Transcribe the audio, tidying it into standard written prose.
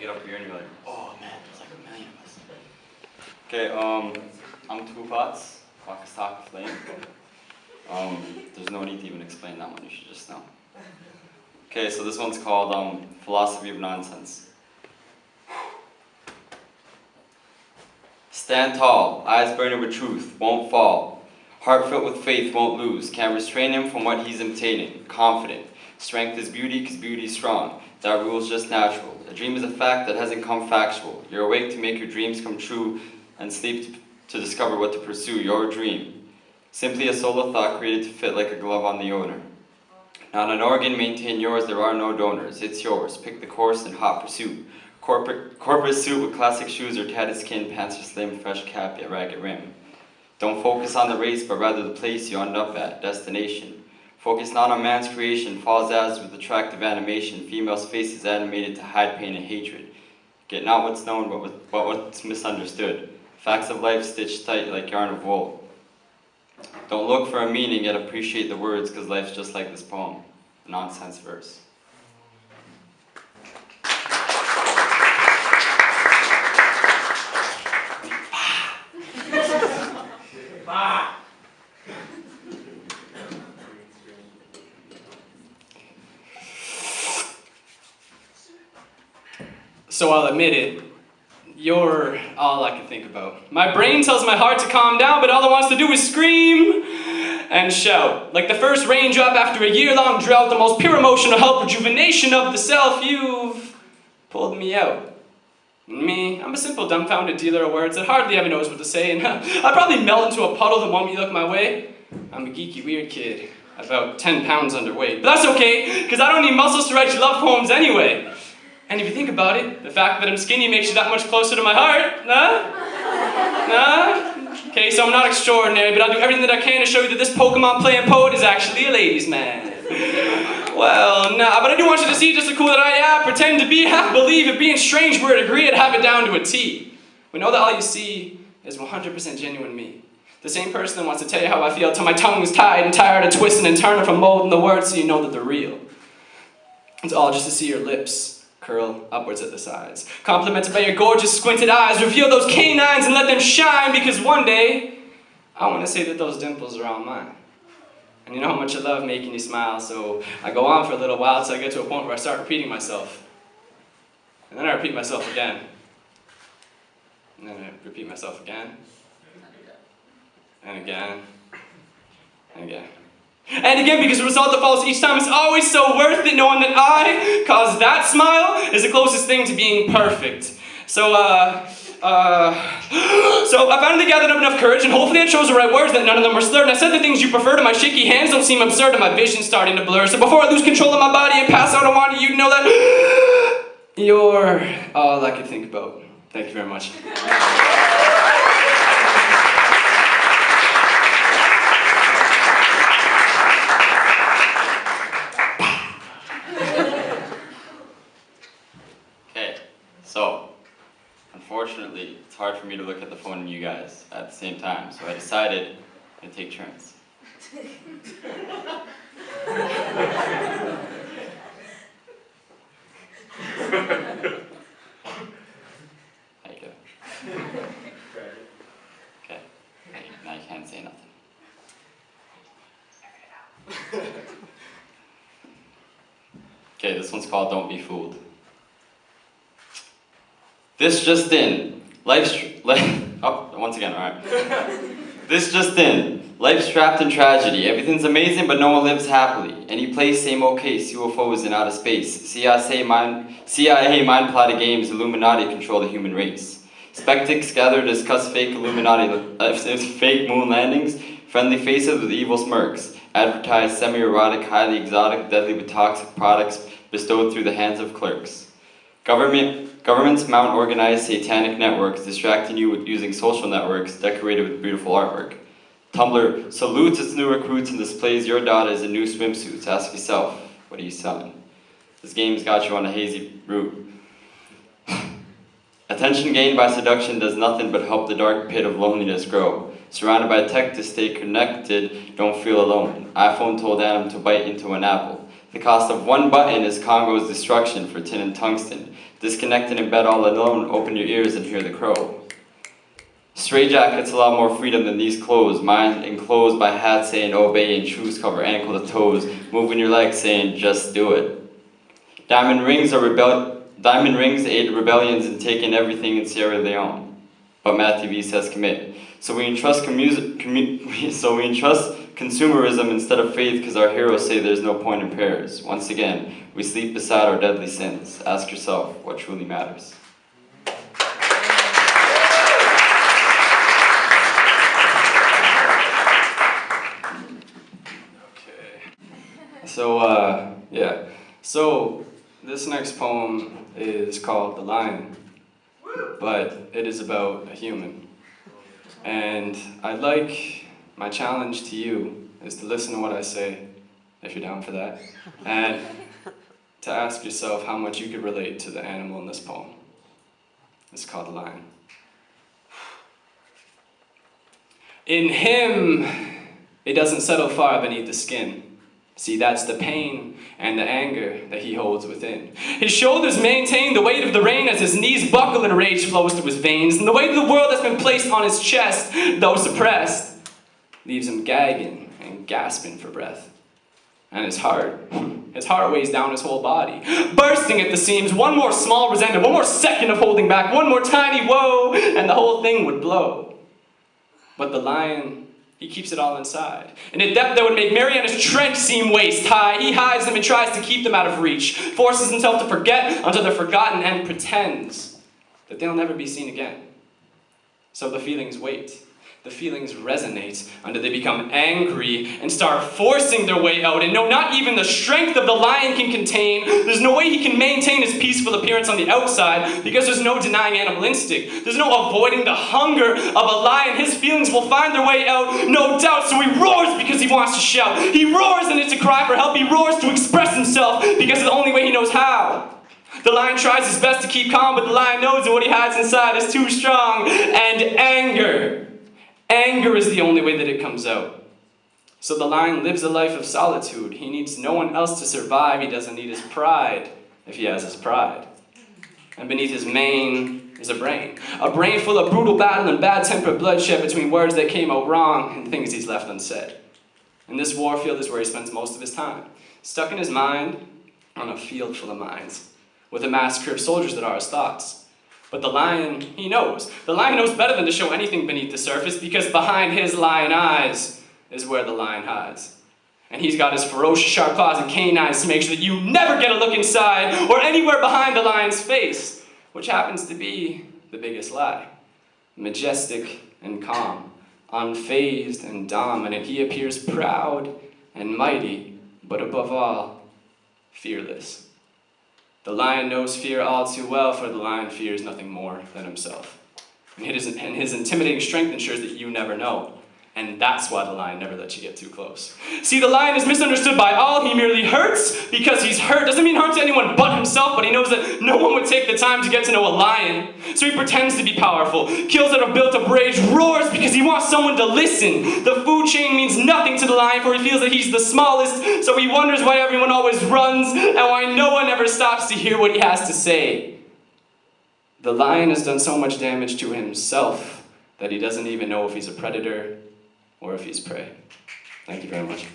get up here and you're like, Oh man, there's like a million of us. okay, I'm Two Pots, Wakastaka Flame. There's no need to even explain that one, you should just know. Okay, so this one's called Philosophy of Nonsense. Stand tall, eyes burning with truth, won't fall. Heart filled with faith, won't lose. Can't restrain him from what he's imitating. Confident. Strength is beauty, because beauty is strong. That rule is just natural. A dream is a fact that hasn't come factual. You're awake to make your dreams come true, and sleep to discover what to pursue. Your dream. Simply a solo thought created to fit like a glove on the owner. Not an organ, maintain yours, there are no donors. It's yours. Pick the course in hot pursuit. Corporate suit with classic shoes or tatted skin, pants are slim, fresh cap, yet ragged rim. Don't focus on the race, but rather the place you end up at, destination. Focus not on man's creation, falls as with attractive animation, females' faces animated to hide pain and hatred. Get not what's known, but what's misunderstood. Facts of life stitched tight like yarn of wool. Don't look for a meaning, yet appreciate the words, because life's just like this poem, a nonsense verse. So I'll admit it, you're all I can think about. My brain tells my heart to calm down, but all it wants to do is scream and shout. Like the first raindrop after a year-long drought, the most pure emotional help, rejuvenation of the self, you've pulled me out. Me, I'm a simple, dumbfounded dealer of words that hardly ever knows what to say, and I'd probably melt into a puddle the moment you look my way. I'm a geeky, weird kid, about 10 pounds underweight. But that's okay, because I don't need muscles to write you love poems anyway. And if you think about it, the fact that I'm skinny makes you that much closer to my heart, nah? Nah? Okay, so I'm not extraordinary, but I'll do everything that I can to show you that this Pokemon playing poet is actually a ladies' man. Well, nah, but I do want you to see just how cool that I am, pretend to be, half believe it, being strange, we're at agree, and have it down to a T. We know that all you see is 100% genuine me. The same person that wants to tell you how I feel till my tongue is tied and tired of twisting and turning from molding the words so you know that they're real. It's all just to see your lips curl upwards at the sides. Complimented by your gorgeous squinted eyes, reveal those canines and let them shine, because one day, I want to say that those dimples are all mine. And you know how much I love making you smile, so I go on for a little while till I get to a point where I start repeating myself. And then I repeat myself again. And then I repeat myself again. And again. And again. And again, because the result that follows each time is always so worth it, knowing that I caused that smile is the closest thing to being perfect. So I finally gathered up enough courage, and hopefully I chose the right words, that none of them were slurred, and I said the things you prefer to my shaky hands don't seem absurd, and my vision's starting to blur. So before I lose control of my body and pass out, I wanted you to know that you're all I could think about. Thank you very much. So, unfortunately, it's hard for me to look at the phone and you guys at the same time, so I decided to take turns. How you doing? Okay, now you can't say nothing. Okay, this one's called Don't Be Fooled. This just in, once again, alright. This just in, life's trapped in tragedy. Everything's amazing, but no one lives happily. Any place, same old case, UFOs in outer space. CIA mind plotted games, Illuminati control the human race. Skeptics gather to discuss fake fake moon landings, friendly faces with evil smirks, advertised semi-erotic, highly exotic, deadly with toxic products bestowed through the hands of clerks. Governments mount organized satanic networks, distracting you with using social networks decorated with beautiful artwork. Tumblr salutes its new recruits and displays your daughters in new swimsuits. Ask yourself, what are you selling? This game's got you on a hazy route. Attention gained by seduction does nothing but help the dark pit of loneliness grow. Surrounded by tech to stay connected, don't feel alone. iPhone told Adam to bite into an apple. The cost of one button is Congo's destruction for tin and tungsten. Disconnected in bed all alone, open your ears and hear the crow. Straitjackets allow more freedom than these clothes. Mine enclosed by hats saying obey and shoes cover ankle to toes. Moving your legs saying just do it. Diamond rings aid rebellions in taking everything in Sierra Leone. But Matt TV says commit. So we entrust consumerism instead of faith because our heroes say there's no point in prayers. Once again, we sleep beside our deadly sins. Ask yourself what truly matters. So this next poem is called The Lion, but it is about a human. And my challenge to you is to listen to what I say, if you're down for that, and to ask yourself how much you could relate to the animal in this poem. It's called The Lion. In him, it doesn't settle far beneath the skin. See, that's the pain and the anger that he holds within. His shoulders maintain the weight of the rain as his knees buckle and rage flows through his veins. And the weight of the world that's been placed on his chest, though suppressed, leaves him gagging and gasping for breath. And his heart weighs down his whole body, bursting at the seams. One more small resentment, one more second of holding back, one more tiny woe, and the whole thing would blow. But the lion, he keeps it all inside. In a depth that would make Mariana's Trench seem waist high, he hides them and tries to keep them out of reach, forces himself to forget until they're forgotten, and pretends that they'll never be seen again. So the feelings wait. The feelings resonate until they become angry and start forcing their way out. And no, not even the strength of the lion can contain. There's no way he can maintain his peaceful appearance on the outside because there's no denying animal instinct. There's no avoiding the hunger of a lion. His feelings will find their way out, no doubt. So he roars because he wants to shout. He roars and it's a cry for help. He roars to express himself because it's the only way he knows how. The lion tries his best to keep calm, but the lion knows that what he hides inside is too strong. And anger is the only way that it comes out. So the lion lives a life of solitude. He needs no one else to survive. He doesn't need his pride if he has his pride. And beneath his mane is a brain full of brutal battle and bad-tempered bloodshed between words that came out wrong and things he's left unsaid. And this warfield is where he spends most of his time, stuck in his mind on a field full of mines, with a massacre of soldiers that are his thoughts. But the lion, he knows. The lion knows better than to show anything beneath the surface because behind his lion eyes is where the lion hides. And he's got his ferocious sharp claws and canines to make sure that you never get a look inside or anywhere behind the lion's face, which happens to be the biggest lie. Majestic and calm, unfazed and dominant, he appears proud and mighty, but above all, fearless. The lion knows fear all too well, for the lion fears nothing more than himself. And his intimidating strength ensures that you never know. And that's why the lion never lets you get too close. See, the lion is misunderstood by all. He merely hurts because he's hurt. Doesn't mean harm to anyone but himself, but he knows that no one would take the time to get to know a lion. So he pretends to be powerful, kills out of built-up rage, roars because he wants someone to listen. The food chain means nothing to the lion, for he feels that he's the smallest, so he wonders why everyone always runs and why no one ever stops to hear what he has to say. The lion has done so much damage to himself that he doesn't even know if he's a predator or if he's prey. Thank you very much.